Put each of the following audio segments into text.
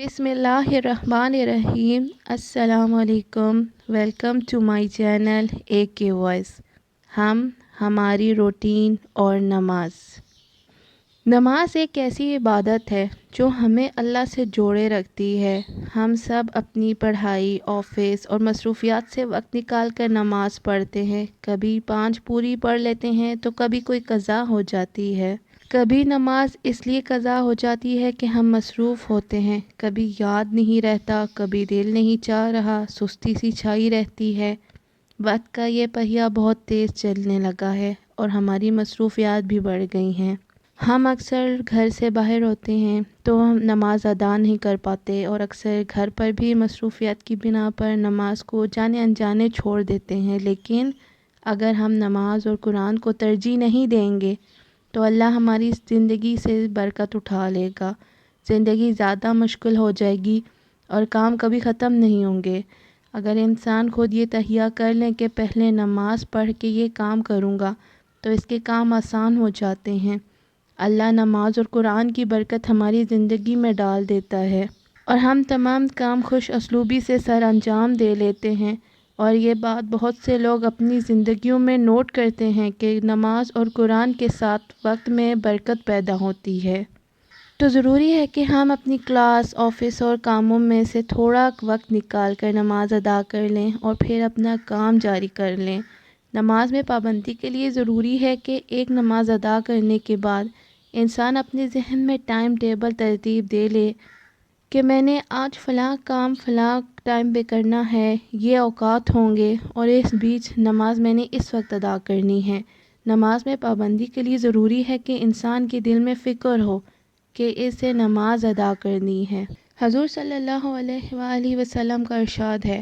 بسم اللہ الرحمن الرحیم۔ السلام علیکم، ویلکم ٹو مائی چینل اے کے وائس۔ ہماری روٹین اور نماز ایک ایسی عبادت ہے جو ہمیں اللہ سے جوڑے رکھتی ہے۔ ہم سب اپنی پڑھائی، آفس اور مصروفیات سے وقت نکال کر نماز پڑھتے ہیں۔ کبھی 5 پوری پڑھ لیتے ہیں تو کبھی کوئی قضا ہو جاتی ہے۔ کبھی نماز اس لیے قضا ہو جاتی ہے کہ ہم مصروف ہوتے ہیں، کبھی یاد نہیں رہتا، کبھی دل نہیں چاہ رہا، سستی سی چھائی رہتی ہے۔ وقت کا یہ پہیہ بہت تیز چلنے لگا ہے اور ہماری مصروفیات بھی بڑھ گئی ہیں۔ ہم اکثر گھر سے باہر ہوتے ہیں تو ہم نماز ادا نہیں کر پاتے، اور اکثر گھر پر بھی مصروفیات کی بنا پر نماز کو جانے انجانے چھوڑ دیتے ہیں۔ لیکن اگر ہم نماز اور قرآن کو ترجیح نہیں دیں گے تو اللہ ہماری زندگی سے برکت اٹھا لے گا، زندگی زیادہ مشکل ہو جائے گی اور کام کبھی ختم نہیں ہوں گے۔ اگر انسان خود یہ تہیہ کر لیں کہ پہلے نماز پڑھ کے یہ کام کروں گا تو اس کے کام آسان ہو جاتے ہیں۔ اللہ نماز اور قرآن کی برکت ہماری زندگی میں ڈال دیتا ہے اور ہم تمام کام خوش اسلوبی سے سر انجام دے لیتے ہیں۔ اور یہ بات بہت سے لوگ اپنی زندگیوں میں نوٹ کرتے ہیں کہ نماز اور قرآن کے ساتھ وقت میں برکت پیدا ہوتی ہے۔ تو ضروری ہے کہ ہم اپنی کلاس، آفس اور کاموں میں سے تھوڑا وقت نکال کر نماز ادا کر لیں اور پھر اپنا کام جاری کر لیں۔ نماز میں پابندی کے لیے ضروری ہے کہ ایک نماز ادا کرنے کے بعد انسان اپنے ذہن میں ٹائم ٹیبل ترتیب دے لے کہ میں نے آج فلاں کام فلاں ٹائم پہ کرنا ہے، یہ اوقات ہوں گے اور اس بیچ نماز میں نے اس وقت ادا کرنی ہے۔ نماز میں پابندی کے لیے ضروری ہے کہ انسان کے دل میں فکر ہو کہ اسے نماز ادا کرنی ہے۔ حضور صلی اللہ علیہ وآلہ وسلم کا ارشاد ہے،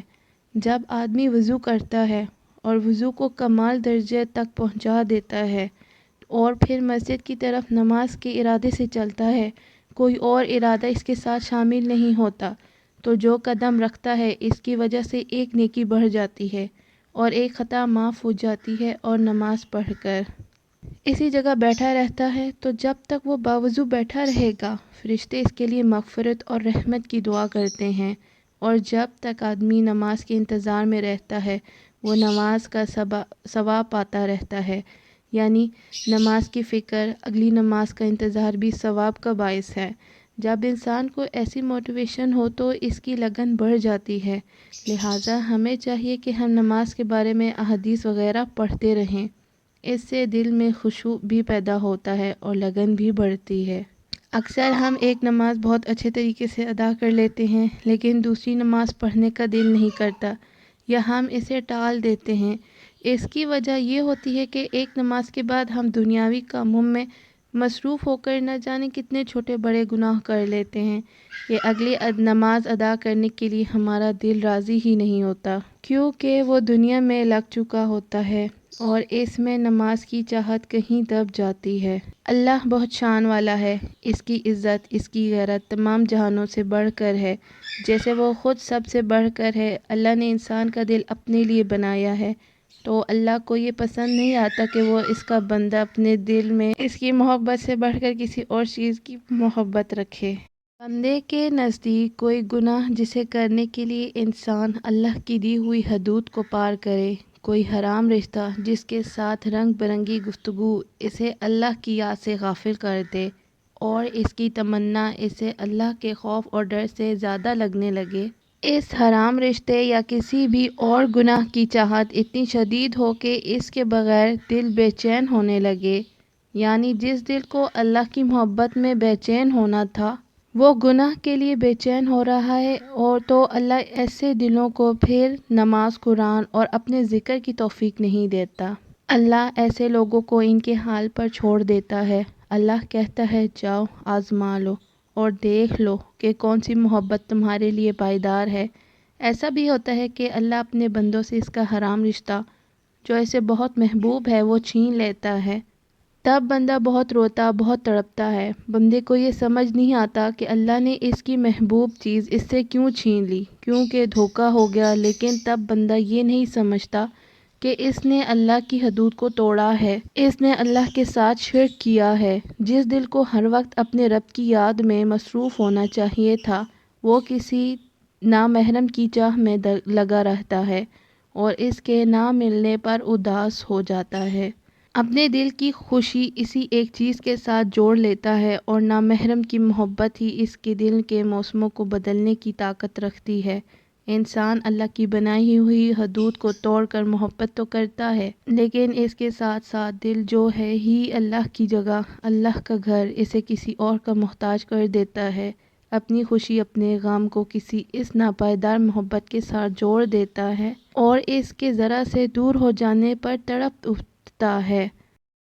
جب آدمی وضو کرتا ہے اور وضو کو کمال درجے تک پہنچا دیتا ہے اور پھر مسجد کی طرف نماز کے ارادے سے چلتا ہے، کوئی اور ارادہ اس کے ساتھ شامل نہیں ہوتا، تو جو قدم رکھتا ہے اس کی وجہ سے ایک نیکی بڑھ جاتی ہے اور ایک خطا معاف ہو جاتی ہے، اور نماز پڑھ کر اسی جگہ بیٹھا رہتا ہے تو جب تک وہ باوضو بیٹھا رہے گا فرشتے اس کے لیے مغفرت اور رحمت کی دعا کرتے ہیں، اور جب تک آدمی نماز کے انتظار میں رہتا ہے وہ نماز کا ثواب پاتا رہتا ہے۔ یعنی نماز کی فکر، اگلی نماز کا انتظار بھی ثواب کا باعث ہے۔ جب انسان کو ایسی موٹیویشن ہو تو اس کی لگن بڑھ جاتی ہے۔ لہٰذا ہمیں چاہیے کہ ہم نماز کے بارے میں احادیث وغیرہ پڑھتے رہیں، اس سے دل میں خشوع بھی پیدا ہوتا ہے اور لگن بھی بڑھتی ہے۔ اکثر ہم ایک نماز بہت اچھے طریقے سے ادا کر لیتے ہیں لیکن دوسری نماز پڑھنے کا دل نہیں کرتا یا ہم اسے ٹال دیتے ہیں۔ اس کی وجہ یہ ہوتی ہے کہ ایک نماز کے بعد ہم دنیاوی کاموں میں مصروف ہو کر نہ جانے کتنے چھوٹے بڑے گناہ کر لیتے ہیں کہ اگلی نماز ادا کرنے کے لیے ہمارا دل راضی ہی نہیں ہوتا، کیونکہ وہ دنیا میں لگ چکا ہوتا ہے اور اس میں نماز کی چاہت کہیں دب جاتی ہے۔ اللہ بہت شان والا ہے، اس کی عزت، اس کی غیرت تمام جہانوں سے بڑھ کر ہے۔ جیسے وہ خود سب سے بڑھ کر ہے، اللہ نے انسان کا دل اپنے لیے بنایا ہے، تو اللہ کو یہ پسند نہیں آتا کہ وہ اس کا بندہ اپنے دل میں اس کی محبت سے بڑھ کر کسی اور چیز کی محبت رکھے۔ بندے کے نزدیک کوئی گناہ جسے کرنے کے لیے انسان اللہ کی دی ہوئی حدود کو پار کرے، کوئی حرام رشتہ جس کے ساتھ رنگ برنگی گفتگو اسے اللہ کی یاد سے غافل کر دے اور اس کی تمنا اسے اللہ کے خوف اور ڈر سے زیادہ لگنے لگے، اس حرام رشتے یا کسی بھی اور گناہ کی چاہت اتنی شدید ہو کہ اس کے بغیر دل بے چین ہونے لگے، یعنی جس دل کو اللہ کی محبت میں بے چین ہونا تھا وہ گناہ کے لیے بے چین ہو رہا ہے، اور تو اللہ ایسے دلوں کو پھر نماز، قرآن اور اپنے ذکر کی توفیق نہیں دیتا۔ اللہ ایسے لوگوں کو ان کے حال پر چھوڑ دیتا ہے۔ اللہ کہتا ہے، جاؤ آزما لو اور دیکھ لو کہ کون سی محبت تمہارے لیے پائیدار ہے۔ ایسا بھی ہوتا ہے کہ اللہ اپنے بندوں سے اس کا حرام رشتہ جو اسے بہت محبوب ہے وہ چھین لیتا ہے، تب بندہ بہت روتا، بہت تڑپتا ہے۔ بندے کو یہ سمجھ نہیں آتا کہ اللہ نے اس کی محبوب چیز اس سے کیوں چھین لی، کیونکہ دھوکہ ہو گیا، لیکن تب بندہ یہ نہیں سمجھتا کہ اس نے اللہ کی حدود کو توڑا ہے، اس نے اللہ کے ساتھ شرک کیا ہے۔ جس دل کو ہر وقت اپنے رب کی یاد میں مصروف ہونا چاہیے تھا وہ کسی نامحرم کی چاہ میں لگا رہتا ہے اور اس کے نہ ملنے پر اداس ہو جاتا ہے، اپنے دل کی خوشی اسی ایک چیز کے ساتھ جوڑ لیتا ہے، اور نامحرم کی محبت ہی اس کے دل کے موسموں کو بدلنے کی طاقت رکھتی ہے۔ انسان اللہ کی بنائی ہوئی حدود کو توڑ کر محبت تو کرتا ہے، لیکن اس کے ساتھ ساتھ دل جو ہے ہی اللہ کی جگہ، اللہ کا گھر، اسے کسی اور کا محتاج کر دیتا ہے، اپنی خوشی اپنے غم کو کسی اس ناپائیدار محبت کے ساتھ جوڑ دیتا ہے اور اس کے ذرا سے دور ہو جانے پر تڑپ اٹھتا ہے۔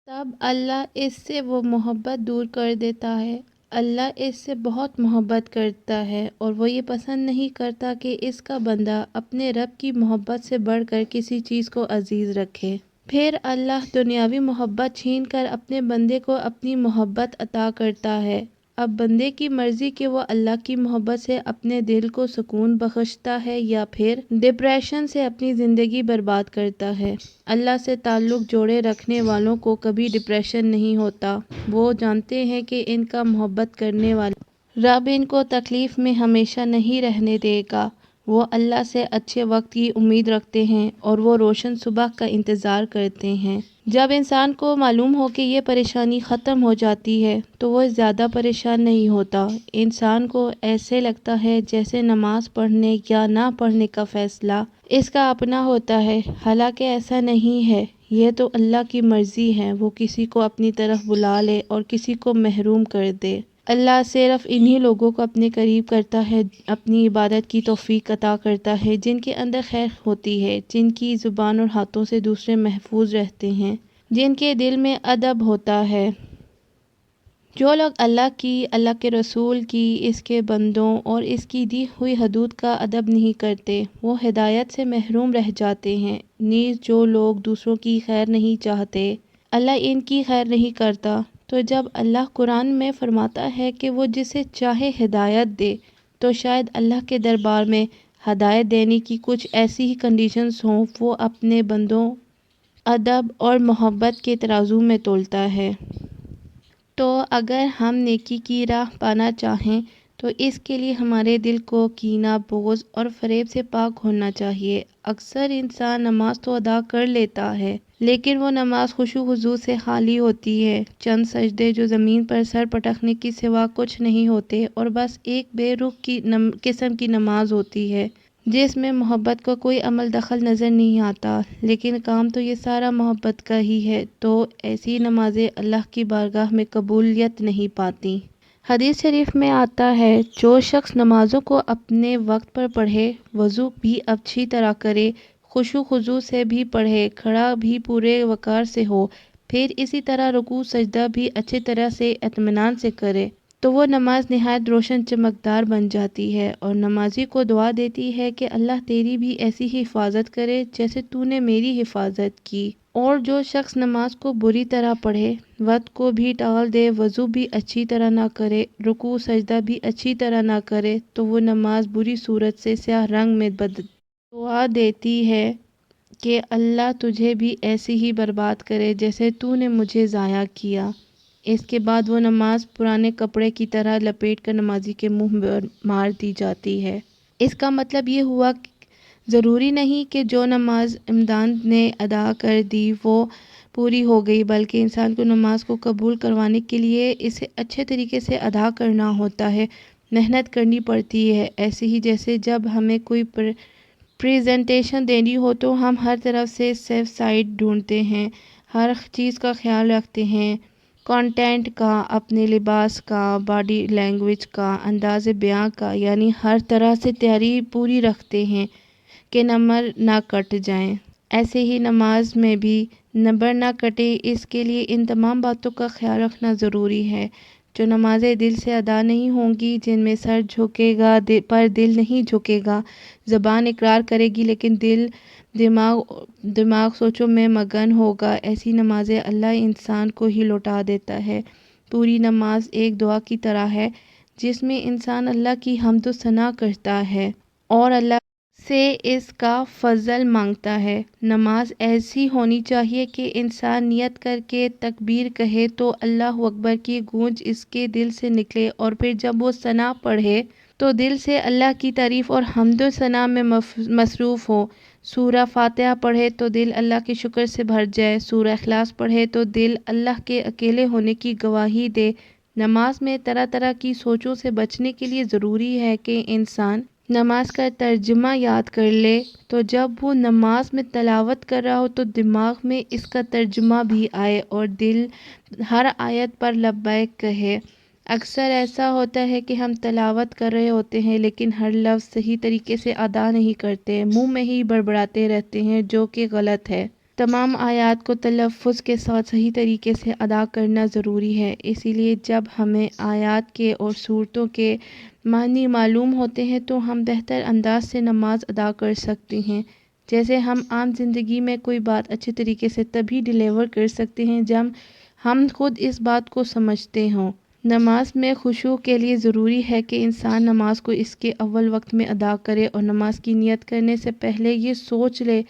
تب اللہ اس سے وہ محبت دور کر دیتا ہے۔ اللہ اس سے بہت محبت کرتا ہے اور وہ یہ پسند نہیں کرتا کہ اس کا بندہ اپنے رب کی محبت سے بڑھ کر کسی چیز کو عزیز رکھے۔ پھر اللہ دنیاوی محبت چھین کر اپنے بندے کو اپنی محبت عطا کرتا ہے۔ اب بندے کی مرضی کہ وہ اللہ کی محبت سے اپنے دل کو سکون بخشتا ہے یا پھر ڈپریشن سے اپنی زندگی برباد کرتا ہے۔ اللہ سے تعلق جوڑے رکھنے والوں کو کبھی ڈپریشن نہیں ہوتا، وہ جانتے ہیں کہ ان کا محبت کرنے والا رب ان کو تکلیف میں ہمیشہ نہیں رہنے دے گا۔ وہ اللہ سے اچھے وقت کی امید رکھتے ہیں اور وہ روشن صبح کا انتظار کرتے ہیں۔ جب انسان کو معلوم ہو کہ یہ پریشانی ختم ہو جاتی ہے تو وہ زیادہ پریشان نہیں ہوتا۔ انسان کو ایسے لگتا ہے جیسے نماز پڑھنے یا نہ پڑھنے کا فیصلہ اس کا اپنا ہوتا ہے، حالانکہ ایسا نہیں ہے، یہ تو اللہ کی مرضی ہے، وہ کسی کو اپنی طرف بلا لے اور کسی کو محروم کر دے۔ اللہ صرف انہی لوگوں کو اپنے قریب کرتا ہے، اپنی عبادت کی توفیق عطا کرتا ہے جن کے اندر خیر ہوتی ہے، جن کی زبان اور ہاتھوں سے دوسرے محفوظ رہتے ہیں، جن کے دل میں ادب ہوتا ہے۔ جو لوگ اللہ کی، اللہ کے رسول کی، اس کے بندوں اور اس کی دی ہوئی حدود کا ادب نہیں کرتے، وہ ہدایت سے محروم رہ جاتے ہیں۔ نیز جو لوگ دوسروں کی خیر نہیں چاہتے، اللہ ان کی خیر نہیں کرتا۔ تو جب اللہ قرآن میں فرماتا ہے کہ وہ جسے چاہے ہدایت دے، تو شاید اللہ کے دربار میں ہدایت دینے کی کچھ ایسی ہی کنڈیشنز ہوں، وہ اپنے بندوں ادب اور محبت کے ترازو میں تولتا ہے۔ تو اگر ہم نیکی کی راہ پانا چاہیں تو اس کے لیے ہمارے دل کو کینہ، بغض اور فریب سے پاک ہونا چاہیے۔ اکثر انسان نماز تو ادا کر لیتا ہے، لیکن وہ نماز خشوع و خضوع سے خالی ہوتی ہے۔ چند سجدے جو زمین پر سر پٹکنے کے سوا کچھ نہیں ہوتے، اور بس ایک بے رخ قسم کی نماز ہوتی ہے جس میں محبت کا کوئی عمل دخل نظر نہیں آتا، لیکن کام تو یہ سارا محبت کا ہی ہے۔ تو ایسی نمازیں اللہ کی بارگاہ میں قبولیت نہیں پاتی۔ حدیث شریف میں آتا ہے، جو شخص نمازوں کو اپنے وقت پر پڑھے، وضو بھی اچھی طرح کرے، خشوع خضوع سے بھی پڑھے، کھڑا بھی پورے وقار سے ہو، پھر اسی طرح رکوع سجدہ بھی اچھی طرح سے اطمینان سے کرے، تو وہ نماز نہایت روشن چمکدار بن جاتی ہے اور نمازی کو دعا دیتی ہے کہ اللہ تیری بھی ایسی ہی حفاظت کرے جیسے تو نے میری حفاظت کی۔ اور جو شخص نماز کو بری طرح پڑھے، وقت کو بھی ٹال دے، وضو بھی اچھی طرح نہ کرے، رکوع سجدہ بھی اچھی طرح نہ کرے، تو وہ نماز بری صورت سے سیاہ رنگ میں دعا دیتی ہے کہ اللہ تجھے بھی ایسی ہی برباد کرے جیسے تو نے مجھے ضائع کیا۔ اس کے بعد وہ نماز پرانے کپڑے کی طرح لپیٹ کر نمازی کے منہ مار دی جاتی ہے۔ اس کا مطلب یہ ہوا کہ ضروری نہیں کہ جو نماز امام نے ادا کر دی وہ پوری ہو گئی، بلکہ انسان کو نماز کو قبول کروانے کے لیے اسے اچھے طریقے سے ادا کرنا ہوتا ہے، محنت کرنی پڑتی ہے۔ ایسے ہی جیسے جب ہمیں کوئی پریزنٹیشن دینی ہو تو ہم ہر طرف سے سیف سائٹ ڈھونڈتے ہیں، ہر چیز کا خیال رکھتے ہیں، کانٹینٹ کا، اپنے لباس کا، باڈی لینگویج کا، انداز بیاں کا، یعنی ہر طرح سے تیاری پوری رکھتے ہیں کہ نمبر نہ کٹ جائیں۔ ایسے ہی نماز میں بھی نمبر نہ کٹے، اس کے لیے ان تمام باتوں کا خیال رکھنا ضروری ہے۔ جو نمازیں دل سے ادا نہیں ہوں گی، جن میں سر جھکے گا پر دل نہیں جھکے گا، زبان اقرار کرے گی لیکن دماغ سوچوں میں مگن ہوگا، ایسی نمازیں اللہ انسان کو ہی لوٹا دیتا ہے۔ پوری نماز ایک دعا کی طرح ہے جس میں انسان اللہ کی حمد و ثنا کرتا ہے اور اللہ سے اس کا فضل مانگتا ہے۔ نماز ایسی ہونی چاہیے کہ انسان نیت کر کے تکبیر کہے تو اللہ اکبر کی گونج اس کے دل سے نکلے، اور پھر جب وہ ثنا پڑھے تو دل سے اللہ کی تعریف اور حمد و ثنا میں مصروف ہو۔ سورہ فاتحہ پڑھے تو دل اللہ کے شکر سے بھر جائے۔ سورہ اخلاص پڑھے تو دل اللہ کے اکیلے ہونے کی گواہی دے۔ نماز میں طرح طرح کی سوچوں سے بچنے کے لیے ضروری ہے کہ انسان نماز کا ترجمہ یاد کر لے، تو جب وہ نماز میں تلاوت کر رہا ہو تو دماغ میں اس کا ترجمہ بھی آئے اور دل ہر آیت پر لبیک کہے۔ اکثر ایسا ہوتا ہے کہ ہم تلاوت کر رہے ہوتے ہیں لیکن ہر لفظ صحیح طریقے سے ادا نہیں کرتے، منہ میں ہی بڑبڑاتے رہتے ہیں، جو کہ غلط ہے۔ تمام آیات کو تلفظ کے ساتھ صحیح طریقے سے ادا کرنا ضروری ہے۔ اسی لیے جب ہمیں آیات کے اور صورتوں کے معنی معلوم ہوتے ہیں تو ہم بہتر انداز سے نماز ادا کر سکتے ہیں۔ جیسے ہم عام زندگی میں کوئی بات اچھے طریقے سے تبھی ڈیلیور کر سکتے ہیں جب ہم خود اس بات کو سمجھتے ہوں۔ نماز میں خشوع کے لیے ضروری ہے کہ انسان نماز کو اس کے اول وقت میں ادا کرے اور نماز کی نیت کرنے سے پہلے یہ سوچ لے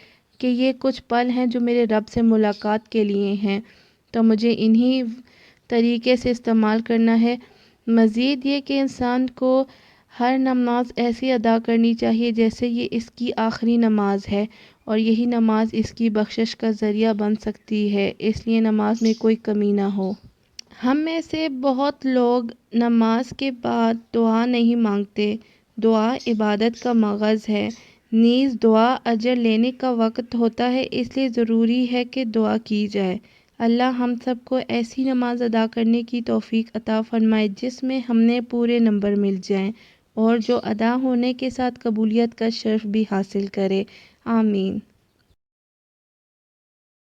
کہ یہ کچھ پل ہیں جو میرے رب سے ملاقات کے لیے ہیں، تو مجھے انہی طریقے سے استعمال کرنا ہے۔ مزید یہ کہ انسان کو ہر نماز ایسی ادا کرنی چاہیے جیسے یہ اس کی آخری نماز ہے، اور یہی نماز اس کی بخشش کا ذریعہ بن سکتی ہے، اس لیے نماز میں کوئی کمی نہ ہو۔ ہم میں سے بہت لوگ نماز کے بعد دعا نہیں مانگتے۔ دعا عبادت کا مغز ہے، نیز دعا اجر لینے کا وقت ہوتا ہے، اس لیے ضروری ہے کہ دعا کی جائے۔ اللہ ہم سب کو ایسی نماز ادا کرنے کی توفیق عطا فرمائے جس میں ہمیں پورے نمبر مل جائیں اور جو ادا ہونے کے ساتھ قبولیت کا شرف بھی حاصل کرے۔ آمین۔